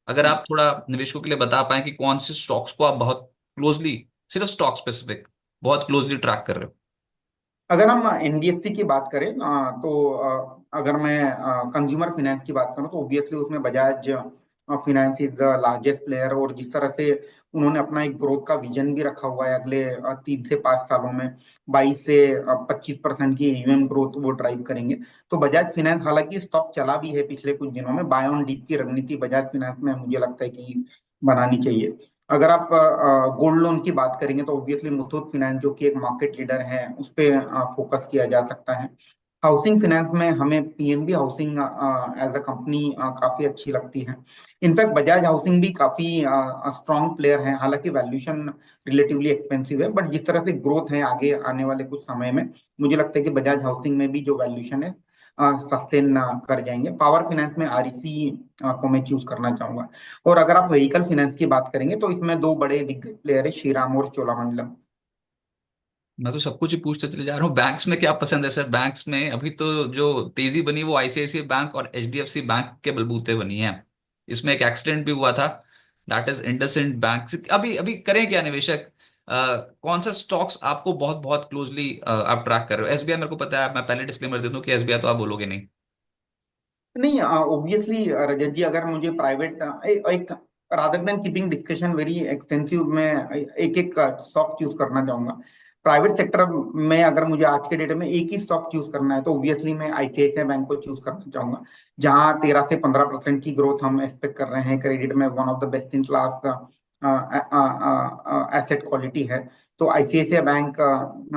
अगर आप थोड़ा निवेशकों के लिए बता पाएं कि कौन से स्टॉक्स को आप बहुत क्लोजली, सिर्फ स्टॉक स्पेसिफिक, बहुत क्लोजली ट्रैक कर रहे हो। अगर हम एनबीएफसी की बात करें तो अगर मैं कंज्यूमर फाइनेंस की बात करूं तो ऑब्वियसली उसमें Bajaj finance is the largest player. और जिस तरह से उन्होंने अपना एक ग्रोथ का विजन भी रखा हुआ है अगले 3 से 5 सालों में 22 से 25% की एयूएम ग्रोथ वो ड्राइव करेंगे। तो बजाज फाइनेंस, हालांकि स्टॉक चला भी है पिछले कुछ दिनों में, बाय ऑन डिप की रणनीति बजाज फाइनेंस में मुझे लगता है कि बनानी चाहिए। अगर आप गोल्ड लोन की बात करेंगे तो ऑब्वियसली मुथूट फाइनेंस जो कि एक मार्केट लीडर है उस पे फोकस किया जा सकता है। हाउसिंग फाइनेंस में हमें PNB housing as a company काफी अच्छी लगती है। इनफैक्ट बजाज हाउसिंग भी काफी स्ट्रांग प्लेयर है, हालांकि वैल्यूएशन रिलेटिवली एक्सपेंसिव है, बट जिस तरह से ग्रोथ है आगे आने वाले कुछ समय में, मुझे लगता है कि बजाज हाउसिंग में भी जो वैल्यूएशन है सस्टेन कर जाएंगे। पावर फाइनेंस में आरईसी को मैं चूज करना चाहूंगा। और अगर आप व्हीकल फाइनेंस की बात करेंगे तो इसमें दो बड़े दिग्गज प्लेयर है, श्रीराम और चोलामंडलम। मैं तो सब कुछ ही पूछते चले जा रहा हूँ, बैंक्स में क्या पसंद है सर? बैंक्स में अभी तो जो तेजी बनी वो आईसीआईसीआई बैंक और एचडीएफसी बैंक के बलबूते बनी है। इसमें एक एक्सीडेंट भी हुआ था, दैट इज इंडसइंड बैंक। अभी अभी करें क्या निवेशक? कौन सा स्टॉक्स आपको बहुत बहुत क्लोजली आप ट्रैक कर रहे हो? एसबीआई मेरे को पता है, मैं पहले डिस्क्लेमर दे दूं कि एसबीआई तो आप बोलोगे नहीं। नहीं, ऑब्वियसली रजत जी, अगर मुझे प्राइवेट एक rather than keeping discussion very extensive, मैं एक एक स्टॉक चूज करना चाहूंगा। प्राइवेट सेक्टर में अगर मुझे आज के डेट में एक ही स्टॉक चूज करना है तो ऑब्वियसली मैं आईसीआईसीआई बैंक को चूज करना चाहूंगा, जहां 13 से 15% की ग्रोथ हम एक्सपेक्ट कर रहे हैं। क्रेडिट में one of the best in class asset quality है। तो आईसीआईसीआई बैंक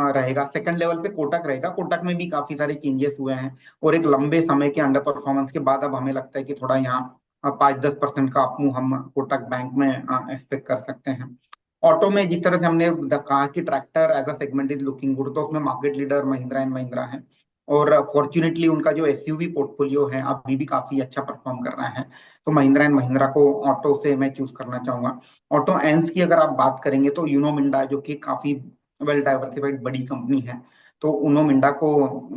रहेगा। सेकंड लेवल पे कोटक रहेगा। कोटक में भी काफी सारे चेंजेस हुए हैं और एक लंबे समय के अंडर परफॉर्मेंस के बाद अब हमें लगता है कि थोड़ा यहाँ 5-10% का अपमूव हम कोटक बैंक में एक्सपेक्ट कर सकते हैं। ऑटो में जिस तरह से हमने कहा कि tractor as a segment is looking good, तो उसमें market leader Mahindra and Mahindra है। और फॉर्चुनेटली उनका जो एसयूवी पोर्टफोलियो है अभी भी काफी अच्छा परफॉर्म कर रहा है। तो महिंद्रा एंड महिंद्रा को ऑटो से मैं चूज करना चाहूंगा। ऑटो एंड्स की अगर आप बात करेंगे तो यूनो मिंडा जो कि काफी वेल डाइवर्सिफाइड बड़ी कंपनी है, तो उनो मिंडा को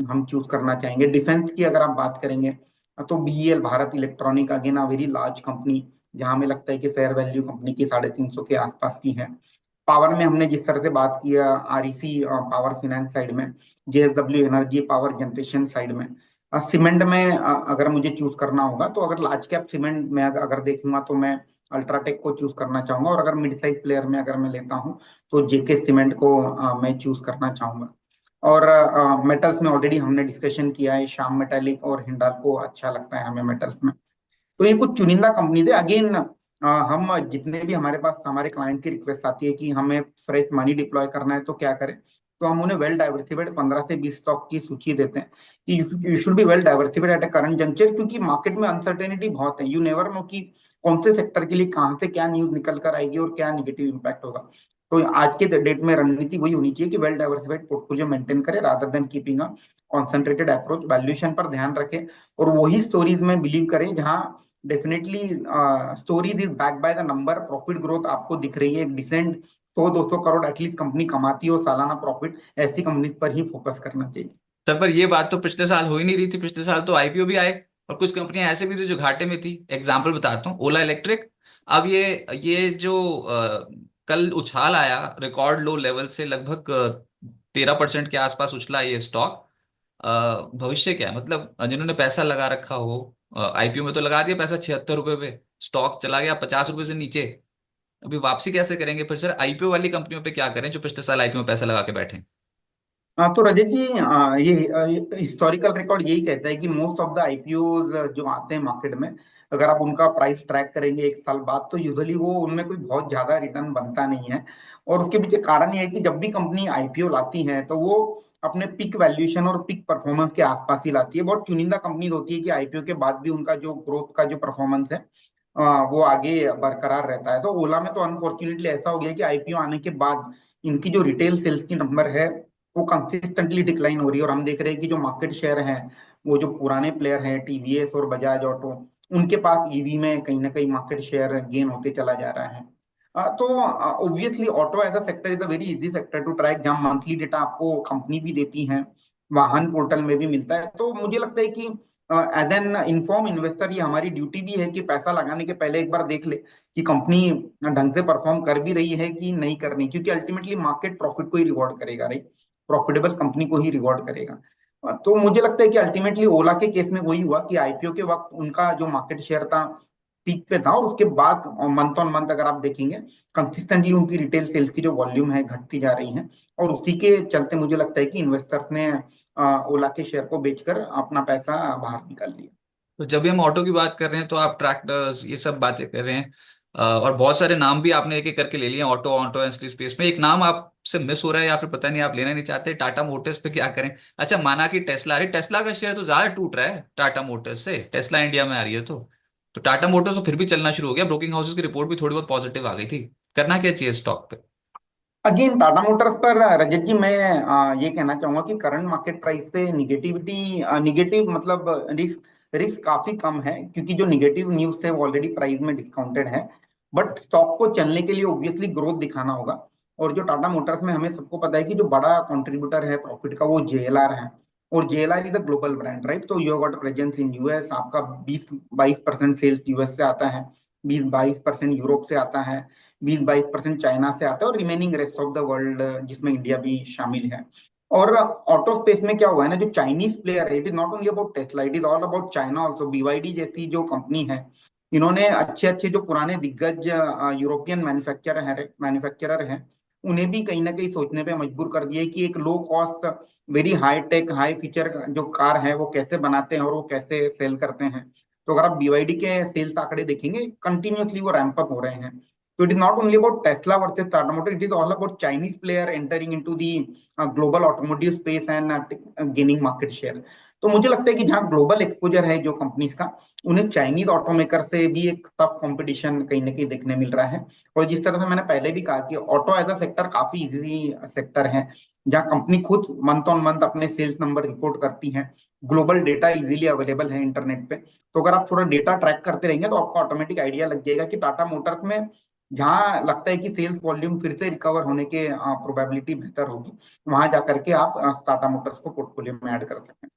हम चूज करना चाहेंगे। डिफेंस की अगर आप बात करेंगे तो BEL Bharat electronic, again a very large company, जहां हमें लगता है कि फेयर वैल्यू कंपनी की 350 के आसपास की है। पावर में हमने जिस तरह से बात किया, आरईसी पावर फाइनेंस साइड में, JSW energy power generation side में। सीमेंट में अगर मुझे चूज करना होगा तो अगर लार्ज कैप सीमेंट में अगर देखूंगा तो मैं अल्ट्राटेक को चूज करना चाहूंगा। और अगर मिड साइज प्लेयर में अगर मैं लेता हूं तो जेके सीमेंट को मैं चूज करना चाहूंगा। और मेटल्स में ऑलरेडी हमने डिस्कशन किया है, श्याम मेटालिक और हिंडाल्को अच्छा लगता है हमें मेटल्स में। तो ये कुछ चुनिंदा कंपनीज है। अगेन हम जितने भी हमारे पास हमारे क्लाइंट की रिक्वेस्ट आती है कि हमें फ्रेश मनी डिप्लॉय करना है तो क्या करें, तो हम उन्हें वेल डाइवर्सिफाइड 15 से 20 स्टॉक की सूची देते हैं कि you should be well diversified at a current juncture, क्योंकि मार्केट में अनसर्टेनिटी बहुत है। यू नेवर नो कि कौन से सेक्टर के लिए कहाँ से क्या न्यूज निकल कर आएगी और क्या निगेटिव इम्पैक्ट होगा। तो आज के डेट में रणनीति वही होनी चाहिए कि वेल डाइवर्सिफाइड पोर्टफोलियो मेंटेन करें rather than keeping a concentrated approach. Valuation पर ध्यान रखें और वही स्टोरीज में बिलीव करें जहां definitely stories is back by the number. Profit growth आपको दिख रही है एक डिसेंट 100-200 करोड़ एटलीस्ट कंपनी कमाती हो सालाना प्रॉफिट, ऐसी कंपनी पर ही फोकस करना चाहिए। सर पर ये बात तो पिछले साल हो ही नहीं रही थी। पिछले साल तो आईपीओ भी आए और कुछ कंपनियां ऐसे भी थी जो घाटे में थी। एग्जांपल बताता हूँ, ओला इलेक्ट्रिक। अब ये जो कल उछाल आया रिकॉर्ड लो लेवल से, लगभग 13% के आसपास उछला ये स्टॉक। भविष्य क्या है? मतलब जिन्होंने पैसा लगा रखा हो आईपीओ में, तो लगा दिया पैसा 76 रुपए पे, स्टॉक चला गया 50 रुपए से नीचे। अभी वापसी कैसे करेंगे फिर सर? आईपीओ वाली कंपनियों पे क्या करें जो पिछले साल आईपीओ में पैसा लगा के बैठे? तो रजत जी, ये हिस्टोरिकल रिकॉर्ड यही कहता है कि मोस्ट ऑफ द आईपीओ जो आते हैं मार्केट में, अगर आप उनका प्राइस ट्रैक करेंगे 1 साल बाद तो यूजुअली वो उनमें कोई बहुत ज्यादा रिटर्न बनता नहीं है। और उसके पीछे कारण ये है कि जब भी कंपनी आईपीओ लाती है तो वो अपने पिक वैल्यूएशन और पिक परफॉर्मेंस के आसपास ही लाती है। बहुत चुनिंदा कंपनी होती है कि आईपीओ के बाद भी उनका जो ग्रोथ का जो परफॉर्मेंस है वो आगे बरकरार रहता है। तो ओला में तो अनफॉर्चुनेटली ऐसा हो गया कि आईपीओ आने के बाद इनकी जो रिटेल सेल्स की नंबर है वो कंसिस्टेंटली डिक्लाइन हो रही है। और हम देख रहे हैं कि जो मार्केट शेयर है वो जो पुराने प्लेयर हैं टीवीएस और बजाज ऑटो, उनके पास ईवी में कहीं ना कहीं मार्केट शेयर गेन होते चला जा रहा है। तो obviously auto as a sector is a very easy sector to track, जहां मंथली डेटा आपको कंपनी भी देती है, वाहन पोर्टल में भी मिलता है। तो मुझे लगता है कि एज एन इन्फॉर्म इन्वेस्टर ये हमारी ड्यूटी भी है कि पैसा लगाने के पहले एक बार देख ले कि कंपनी ढंग से परफॉर्म कर भी रही है कि नहीं कर रही, क्योंकि अल्टीमेटली मार्केट प्रॉफिट को ही रिवॉर्ड करेगा, राइट? प्रॉफिटेबल कंपनी को ही रिवॉर्ड करेगा। तो मुझे लगता है कि अल्टीमेटली ओला के केस में वही हुआ कि आईपीओ के वक्त उनका जो मार्केट शेयर था पीक पे था, और उसके बाद मंथ ऑन मंथ अगर आप देखेंगे कंसिस्टेंटली उनकी रिटेल सेल्स की जो वॉल्यूम है घटती जा रही है, और उसी के चलते मुझे लगता है कि इन्वेस्टर्स ने ओला के शेयर को बेचकर अपना पैसा बाहर निकाल लिया। तो जब भी हम ऑटो की बात कर रहे हैं तो आप ट्रैक्टर्स ये सब बातें कर रहे हैं, और बहुत सारे नाम भी आपने एक एक करके ले लिए ऑटो ऑटो स्पेस में। एक नाम आपसे मिस हो रहा है या फिर पता नहीं आप लेना नहीं चाहते, टाटा मोटर्स पे क्या करें? अच्छा, माना कि टेस्ला, अरे टेस्ला का शेयर तो ज्यादा टूट रहा है टाटा मोटर्स से, टेस्ला इंडिया में आ रही है तो टाटा मोटर्स तो फिर भी चलना शुरू हो गया, ब्रोकिंग हाउसेस की रिपोर्ट भी थोड़ी बहुत पॉजिटिव आ गई थी। करना क्या चाहिए स्टॉक पे? अगेन टाटा मोटर्स पर रजत जी मैं ये कहना चाहूंगा कि करंट मार्केट प्राइस से निगेटिविटी, निगेटिव मतलब रिस्क रिस्क काफी कम है, क्योंकि जो निगेटिव न्यूज थे वो ऑलरेडी प्राइस में डिस्काउंटेड है। बट स्टॉक को चलने के लिए ऑब्वियसली ग्रोथ दिखाना होगा। और जो टाटा मोटर्स में हमें सबको पता है कि जो बड़ा कंट्रीब्यूटर है प्रॉफिट का वो जेएलआर है, और JLR is a global brand, right? तो you got presence in US, आपका 20-22% सेल्स यूएस से आता है, 20-22% यूरोप से आता है, 20-22% चाइना से आता है, और remaining rest of the world जिसमें इंडिया भी शामिल है। और ऑटो स्पेस में क्या हुआ है ना, जो चाइनीज प्लेयर है, it is not only about Tesla, it is all about China also. BYD जैसी जो कंपनी है, इन्होंने अच्छे अच्छे जो पुराने दिग्गज यूरोपियन मैन्युफैक्चरर हैं उन्हें भी कहीं ना कहीं सोचने पे मजबूर कर दिया है कि एक low cost very high tech high feature जो कार है वो कैसे बनाते हैं और वो कैसे सेल करते हैं। तो अगर आप बीवाईडी के सेल्स आंकड़े देखेंगे कंटिन्यूअसली वो रैंप अप हो रहे हैं। So it is not only about Tesla versus Tata Motors, it is all about Chinese player entering into the global automotive space and gaining market share. तो मुझे लगता है कि जहाँ ग्लोबल एक्सपोजर है जो कंपनीज का, उन्हें चाइनीज ऑटोमेकर से भी एक टफ कंपटीशन कहीं ना कहीं देखने मिल रहा है। और जिस तरह से मैंने पहले भी कहा कि ऑटो एज अ सेक्टर काफी इजी सेक्टर है, जहाँ कंपनी खुद मंथ ऑन मंथ अपने सेल्स नंबर रिपोर्ट करती है, ग्लोबल डेटा इजीली अवेलेबल है इंटरनेट पे। तो अगर आप थोड़ा डेटा ट्रैक करते रहेंगे तो आपको ऑटोमेटिक आइडिया लग जाएगा कि टाटा मोटर्स में जहां लगता है कि सेल्स वॉल्यूम फिर से रिकवर होने के प्रोबेबिलिटी बेहतर होगी, वहां जाकर के आप टाटा मोटर्स को पोर्टफोलियो में ऐड कर सकते हैं।